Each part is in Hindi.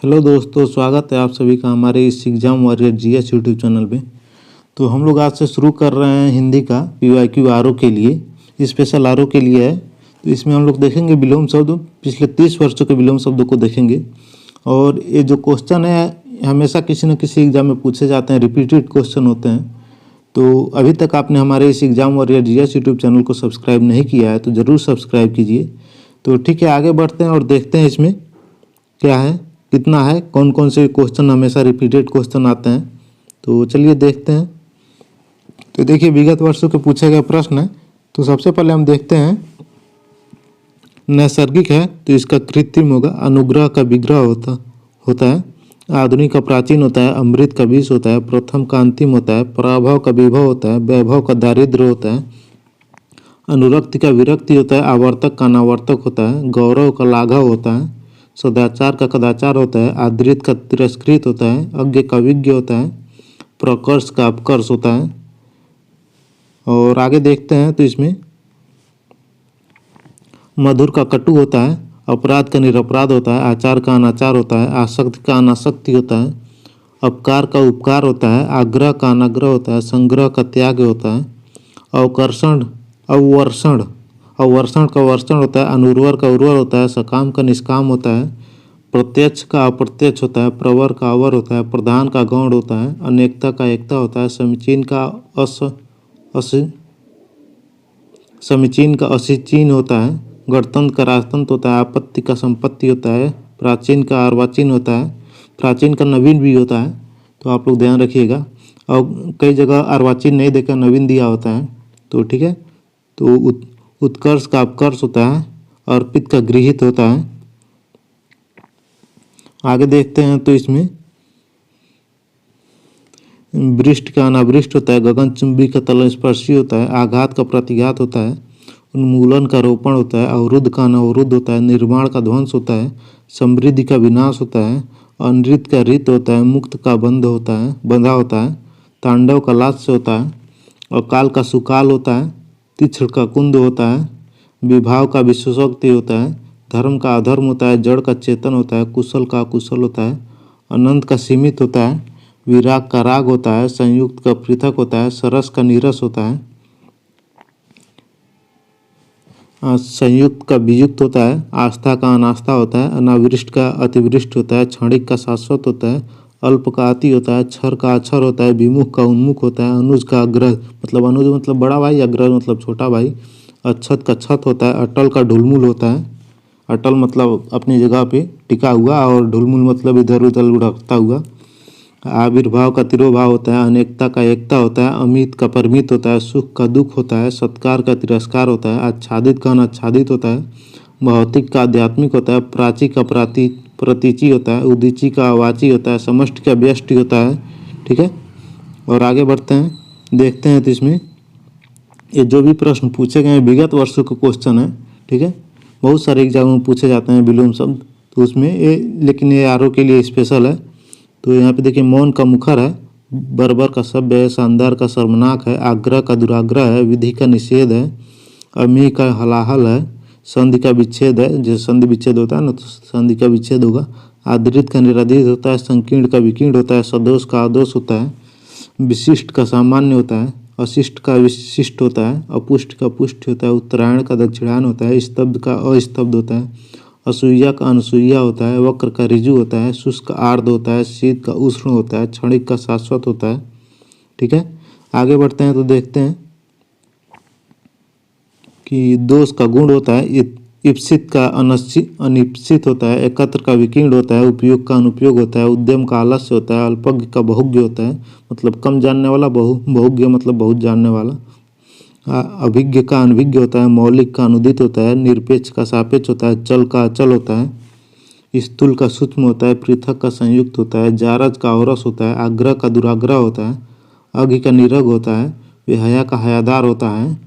हेलो दोस्तों, स्वागत है आप सभी का हमारे इस exam warrior GS YouTube channel पे। तो हम लोग आज से शुरू कर रहे हैं हिंदी का पीवाईक्यू आरओ के लिए, स्पेशल आरओ के लिए है। तो इसमें हम लोग देखेंगे विलोम शब्द, पिछले 30 वर्षों के विलोम शब्दों को देखेंगे। और ये जो क्वेश्चन है हमेशा किसी न किसी एग्जाम में पूछे जाते हैं, रिपीटेड क्वेश्चन होते हैं। तो अभी तक आपने हमारे इस exam warrior GS YouTube channel को सब्सक्राइब नहीं किया है तो ज़रूर सब्सक्राइब कीजिए। तो ठीक है, आगे बढ़ते हैं और देखते हैं इसमें क्या है, कितना है, कौन कौन से क्वेश्चन हमेशा रिपीटेड क्वेश्चन आते हैं। तो चलिए देखते हैं। तो देखिए, विगत वर्षों के पूछे गए प्रश्न है। तो सबसे पहले हम देखते हैं, नैसर्गिक है तो इसका कृत्रिम होगा, अनुग्रह का विग्रह होता है, आधुनिक का प्राचीन होता है, अमृत का विष होता है, प्रथम का अंतिम होता है, पराभव का विभव होता है, वैभव का दारिद्र्य होता है, अनुरक्ति का विरक्ति होता है, आवर्तक का अनावर्तक होता है, गौरव का लाघव होता है, सदाचार का कदाचार होता है, आदृत का तिरस्कृत होता है, अज्ञ का विज्ञ होता है, प्रकर्ष का अपकर्ष होता है। और आगे देखते हैं तो इसमें मधुर का कटु होता है, अपराध का निरपराध होता है, आचार का अनाचार होता है, आसक्ति का अनासक्ति होता है, अपकार का उपकार होता है, आग्रह का अनाग्रह होता है, संग्रह का त्याग होता है, अवकर्षण अवर्षण का वर्षण होता है, अनुर्वर का उर्वर होता है, सकाम का निष्काम होता है, प्रत्यक्ष का अप्रत्यक्ष होता है, प्रवर का अवर होता है, प्रधान का गौण होता है, अनेकता का एकता होता है, समीचीन का असीचीन होता है, गणतंत्र का राजतंत्र होता है, आपत्ति का संपत्ति होता है, प्राचीन का अर्वाचीन होता है, प्राचीन का नवीन भी होता है। तो आप लोग ध्यान रखिएगा, और कई जगह अर्वाचीन नहीं देकर नवीन दिया होता है। तो ठीक है, तो उत्कर्ष का अपकर्ष होता है, अर्पित का गृहीत होता है। आगे देखते हैं तो इसमें वृष्ट का अनावृष्ट होता है, गगनचुंबी का तलस्पर्शी होता है, आघात का प्रतिघात होता है, उन्मूलन का रोपण होता है, अवरुद्ध का अनवरुद्ध होता है, निर्माण का ध्वंस होता है, समृद्धि का विनाश होता है, अनृत का ऋत होता है, मुक्त का बंधा होता है, तांडव का लास्य होता है, अकाल का सुकाल होता है, तीक्ष्ण का कुंद होता है, विभाव का विश्वशक्ति होता है, धर्म का अधर्म होता है, जड़ का चेतन होता है, कुशल का अकुशल होता है, अनंत का सीमित होता है, विराग का राग होता है, संयुक्त का पृथक होता है, सरस का नीरस होता है, संयुक्त का वियुक्त होता है, आस्था का अनास्था होता है, अनावृष्ट का अतिवृष्ट होता है, क्षणिक का शाश्वत होता है, अल्प का अति होता है, क्षर का अक्षर होता है, विमुख का उन्मुख होता है, अनुज का अग्रह अनुज मतलब बड़ा भाई, अग्रह मतलब छोटा भाई, अक्षत का छत होता है, अटल का ढुलमुल होता है, अटल मतलब अपनी जगह पे टिका हुआ, और ढुलमुल मतलब इधर उधर लुढ़कता हुआ, आविर्भाव का तिरोभाव होता है, अनेकता का एकता होता है, अमित का परमित होता है, सुख का दुख होता है, सत्कार का तिरस्कार होता है, आच्छादित का अनाच्छादित होता है, भौतिक का आध्यात्मिक होता है, प्राची का प्रतीची होता है, उदीची का अवाची होता है, समष्टि का व्यष्टि होता है। ठीक है, और आगे बढ़ते हैं, देखते हैं तो इसमें ये जो भी प्रश्न पूछे गए हैं विगत वर्षों के क्वेश्चन है। ठीक है, बहुत सारे एग्जाम में पूछे जाते हैं विलोम शब्द, तो उसमें ये, लेकिन ये आरओ के लिए स्पेशल है। तो यहाँ पे देखिए, मौन का मुखर है, बर्बर का सभ्य है, शानदार का शर्मनाक है, आग्रह का दुराग्रह है, विधि का निषेध है, अमी का हलाहल है, संधि का विच्छेद है, जैसे संधि विच्छेद होता है ना, तो संधि का विच्छेद होगा, आदृत का निरादृत होता है, संकीर्ण का विकीर्ण होता है, सदोष का आदोष होता है, विशिष्ट का सामान्य होता है, अशिष्ट का विशिष्ट होता है, अपुष्ट का पुष्ट होता है, उत्तरायण का दक्षिणायन होता है, स्तब्ध का अस्तब्ध होता है, असूया का अनसूया होता है, वक्र का ऋजु होता है, शुष्क का आर्द्र होता है, शीत का उष्ण होता है, क्षणिक का शाश्वत होता है। ठीक है, आगे बढ़ते हैं तो देखते हैं कि दोष का गुण होता है, इप्सित का अनिप्सित होता है, एकत्र का विकीर्ण होता है, उपयोग का अनुपयोग होता है, उद्यम का आलस्य होता है, अल्पज्ञ का बहुज्ञ होता है, मतलब कम जानने वाला, बहुज्ञ मतलब बहुत जानने वाला, अभिज्ञ का अनभिज्ञ होता है, मौलिक का अनुदित होता है, निरपेक्ष का सापेक्ष होता है, चल का अचल होता है, स्थूल का सूक्ष्म होता है, पृथक का संयुक्त होता है, जारज का औरस होता है, आग्रह का दुराग्रह होता है, अघि का निरग होता है, विहया का हयादार होता है,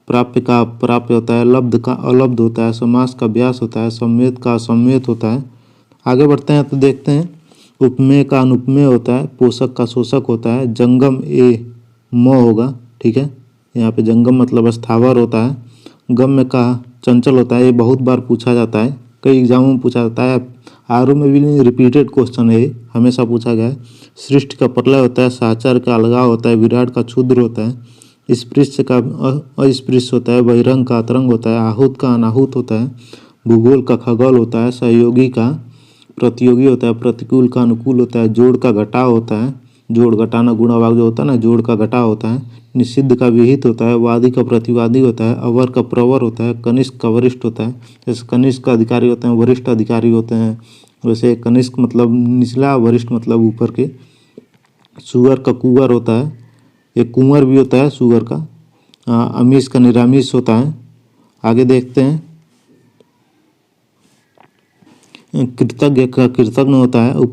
प्राप्य का अप्राप्य होता है, लब्ध का अलब्ध होता है, समास का व्यास होता है, सम्मेत का असम्मेत होता है। आगे बढ़ते हैं तो देखते हैं, उपमेय का अनुपमेय होता है, पोषक का शोषक होता है, जंगम ए म होगा। ठीक है, यहाँ पे जंगम मतलब स्थावर होता है, गम्य का चंचल होता है, ये बहुत बार पूछा जाता है, कई एग्जामों में पूछा जाता है, आरु में भी रिपीटेड क्वेश्चन है, हमेशा पूछा गया है। सृष्टि का प्रलय होता है, साचार का अलगाव होता है, विराट का क्षुद्र होता है, स्पृश्य का अस्पृश्य होता है, बहिरंग का अतरंग होता है, आहूत का अनाहूत होता है, भूगोल का खगोल होता है, सहयोगी का प्रतियोगी होता है, प्रतिकूल का अनुकूल होता है, जोड़ का घटाव होता है, जोड़ घटाना गुणा भाग जो होता है ना, जोड़ का घटाव होता है, निषिद्ध का विहित होता है, वादी का प्रतिवादी होता है, अवर का प्रवर होता है, कनिष्क का वरिष्ठ होता है। जैसे कनिष्क का अधिकारी होते हैं, वरिष्ठ अधिकारी होते हैं, वैसे कनिष्क मतलब निचला, वरिष्ठ मतलब ऊपर के। सुअर का कुंवर होता है, एक कुंवर भी होता है सुअर का। अमीश का निरामिष होता है। आगे देखते हैं, कृतज्ञ का कृतज्ञ होता है,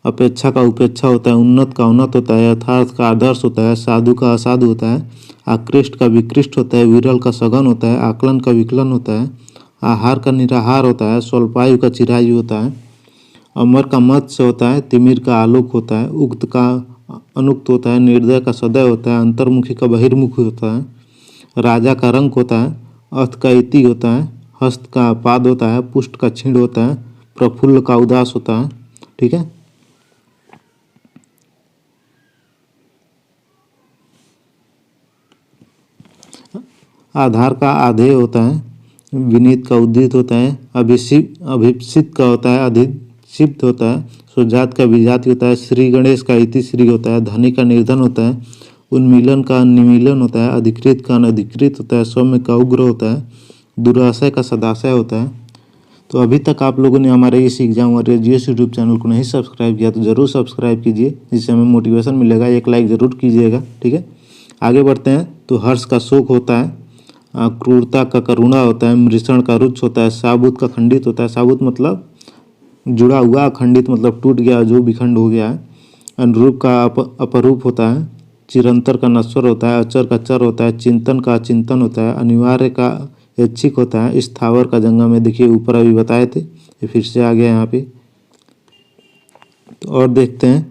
अपेक्षा का उपेक्षा होता है, उन्नत का उन्नत होता है, यथार्थ का आदर्श होता है, साधु का असाधु होता है, आकृष्ट का विकृष्ट होता है, विरल का सघन होता है, आकलन का विकलन होता है, आहार का निराहार होता है, स्वल्पायु का चिरायु होता है, अमर का मत्स्य होता है, तिमिर का आलोक होता है, उक्त का अनुक्त होता है, निर्दय का सदय होता है, अंतर्मुखी का बहिर्मुखी होता है, राजा का रंक होता है, अर्थ का इति होता है, हस्त का पाद होता है, पुष्ट का छिंड होता है, प्रफुल्ल का उदास होता है। ठीक है, आधार का आधेय होता है, विनीत का उद्दित होता है, अभिप्सित का होता है, अधिक्षिप्त होता है, सुजात का विजाति होता है, श्री गणेश का इति श्री होता है, धनी का निर्धन होता है, उन्मीलन का निमीलन होता है, अधिकृत का अनधिकृत होता है, सौम्य का उग्र होता है, दुराशय का सदाशय होता है। तो अभी तक आप लोगों ने हमारे इस एग्जाम और जीएस यूट्यूब चैनल को नहीं सब्सक्राइब किया तो ज़रूर सब्सक्राइब कीजिए, जिससे हमें मोटिवेशन मिलेगा। एक लाइक ज़रूर कीजिएगा। ठीक है, आगे बढ़ते हैं। तो हर्ष का शोक होता है, क्रूरता का करुणा होता है, मृषण का रुच्छ होता है, साबुत का खंडित होता है, साबुत मतलब जुड़ा हुआ, खंडित मतलब टूट गया, जो विखंड हो गया है, अनुरूप का अपरूप होता है, चिरंतर का नश्वर होता है, अचर का चर होता है, चिंतन का चिंतन होता है, अनिवार्य का ऐच्छिक होता है, स्थावर का जंगम में देखिए ऊपर अभी बताए थे, ये फिर से आ गया यहाँ पे। तो और देखते हैं,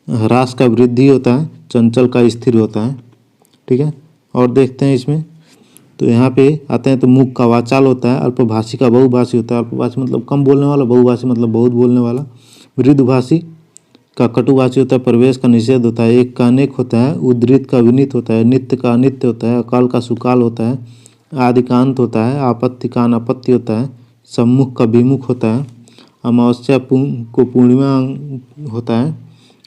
ह्रास का वृद्धि होता है, चंचल का स्थिर होता है। ठीक है, और देखते हैं इसमें, तो यहाँ पे आते हैं तो मुख का वाचाल होता है, अल्पभाषी का बहुभाषी होता है, अल्पभाषी मतलब कम बोलने वाला, बहुभाषी मतलब बहुत बोलने वाला, वृद्धभाषी का कटुभाषी होता है, प्रवेश का निषेध होता है, एक का अनेक होता है, उद्धृत का विनीत होता है, नित्य का अनित्य होता है, अकाल का सुकाल होता है, आदिकांत होता है, आपत्ति का अनापत्ति होता है, सम्मुख का विमुख होता है, अमावस्या को पूर्णिमा होता है,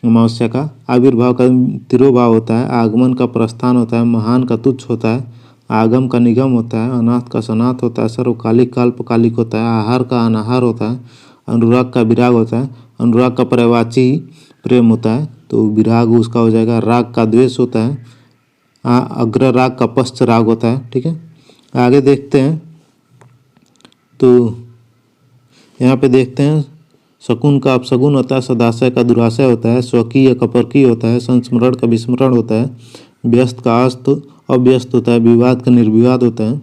अमावस्या का आविर्भाव का तिरोभाव होता है, आगमन का प्रस्थान होता है, महान का तुच्छ होता है, आगम का निगम होता है, अनाथ का सनाथ होता है, सर्वकालिक का अल्पकालिक होता है, आहार का अनाहार होता है, अनुराग का विराग होता है, अनुराग का पर्यायवाची प्रेम होता है, तो विराग उसका हो जाएगा, राग का द्वेष होता है, अग्र राग का पश्च राग होता है। ठीक है, आगे देखते हैं, तो यहाँ पे देखते हैं, शकुन का अपशगुन होता है, सदाशय का दुराशय होता है, स्वकीय का परकीय होता है, संस्मरण का विस्मरण होता है, व्यस्त का अस्त अव्यस्त होता है, विवाद का निर्विवाद होता है,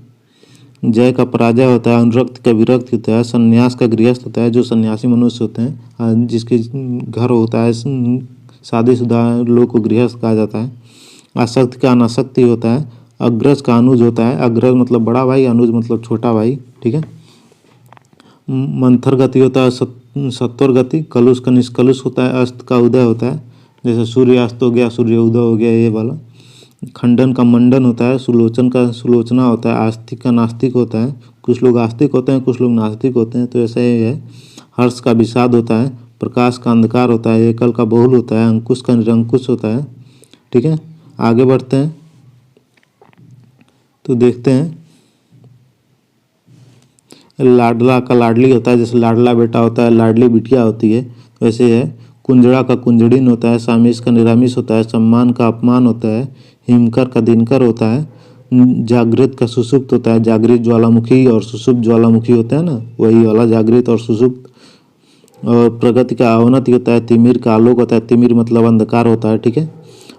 जय का पराजय होता है, अनुरक्त का विरक्त होता है, संन्यास का गृहस्थ होता है, जो सन्यासी मनुष्य होते हैं, जिसके घर होता है शादीशुदा लोग को गृहस्थ कहा जाता है, आसक्ति का अनासक्ति होता है, अग्रज का अनुज होता है, अग्रज मतलब बड़ा भाई, अनुज मतलब छोटा भाई। ठीक है, मंथर गति होता है, सत्वर गति, कलुष का निष्कलुष होता है, अस्त का उदय होता है, जैसे सूर्य अस्त हो गया, सूर्य उदय हो गया, ये वाला। खंडन का मंडन होता है, सुलोचन का सुलोचना होता है, आस्तिक का नास्तिक होता है, कुछ लोग आस्तिक होते हैं, कुछ लोग नास्तिक होते हैं, तो ऐसा ही है। हर्ष का विषाद होता है, प्रकाश का अंधकार होता है, एकल का बहुल होता है, अंकुश का निरंकुश होता है। ठीक है, आगे बढ़ते हैं, तो देखते हैं, लाडला का लाडली होता है, जैसे लाडला बेटा होता है, लाडली बिटिया होती है, वैसे है। कुंजड़ा का कुंजड़िन होता है, सामिश का निरामिष होता है, सम्मान का अपमान होता है, हिमकर का दिनकर होता है, जागृत का सुसुप्त होता है, जागृत ज्वालामुखी और सुसुप्त ज्वालामुखी होता है ना, वही वाला जागृत और सुसुप्त। और प्रगति का अवनति होता है, तिमिर का आलोक होता है, तिमिर मतलब अंधकार होता है। ठीक है,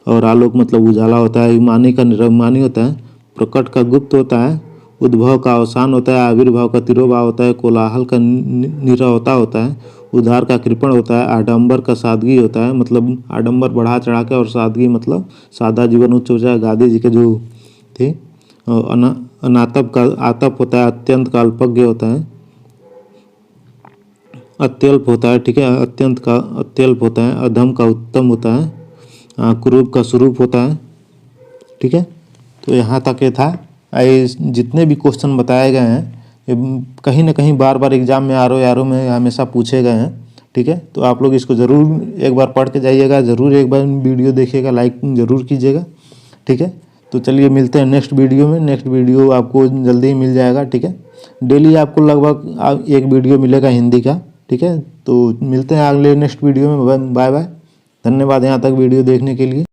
और आलोक मतलब उजाला होता है, हिमानी का निरभिमानी होता है, प्रकट का गुप्त होता है, उद्भव का अवसान होता है, आविर्भाव का तिरोभाव होता है, कोलाहल का निरवता होता है, उधार का कृपण होता है, आडंबर का सादगी होता है, मतलब आडंबर बढ़ा चढ़ा के, और सादगी मतलब सादा जीवन उच्च ऊंचा, गांधी जी के जो थे। और अनातप का आतप होता है, अत्यंत का अल्पज्ञ होता है, अत्यल्प होता है, ठीक है, अत्यंत का अत्यल्प होता है, अधम का उत्तम होता है, कुरूप का स्वरूप होता है, ठीक है। तो यहाँ तक ये था। ये जितने भी क्वेश्चन बताए गए हैं ये कहीं ना कहीं बार बार एग्जाम में आर में हमेशा पूछे गए हैं, ठीक है। तो आप लोग इसको ज़रूर एक बार पढ़ के जाइएगा, ज़रूर एक बार वीडियो देखिएगा, लाइक ज़रूर कीजिएगा, ठीक है। तो चलिए मिलते हैं नेक्स्ट वीडियो में। नेक्स्ट वीडियो आपको जल्दी ही मिल जाएगा, ठीक है। डेली आपको लगभग एक वीडियो मिलेगा हिंदी का, ठीक है। तो मिलते हैं अगले नेक्स्ट वीडियो में। बाय बाय, धन्यवाद यहाँ तक वीडियो देखने के लिए।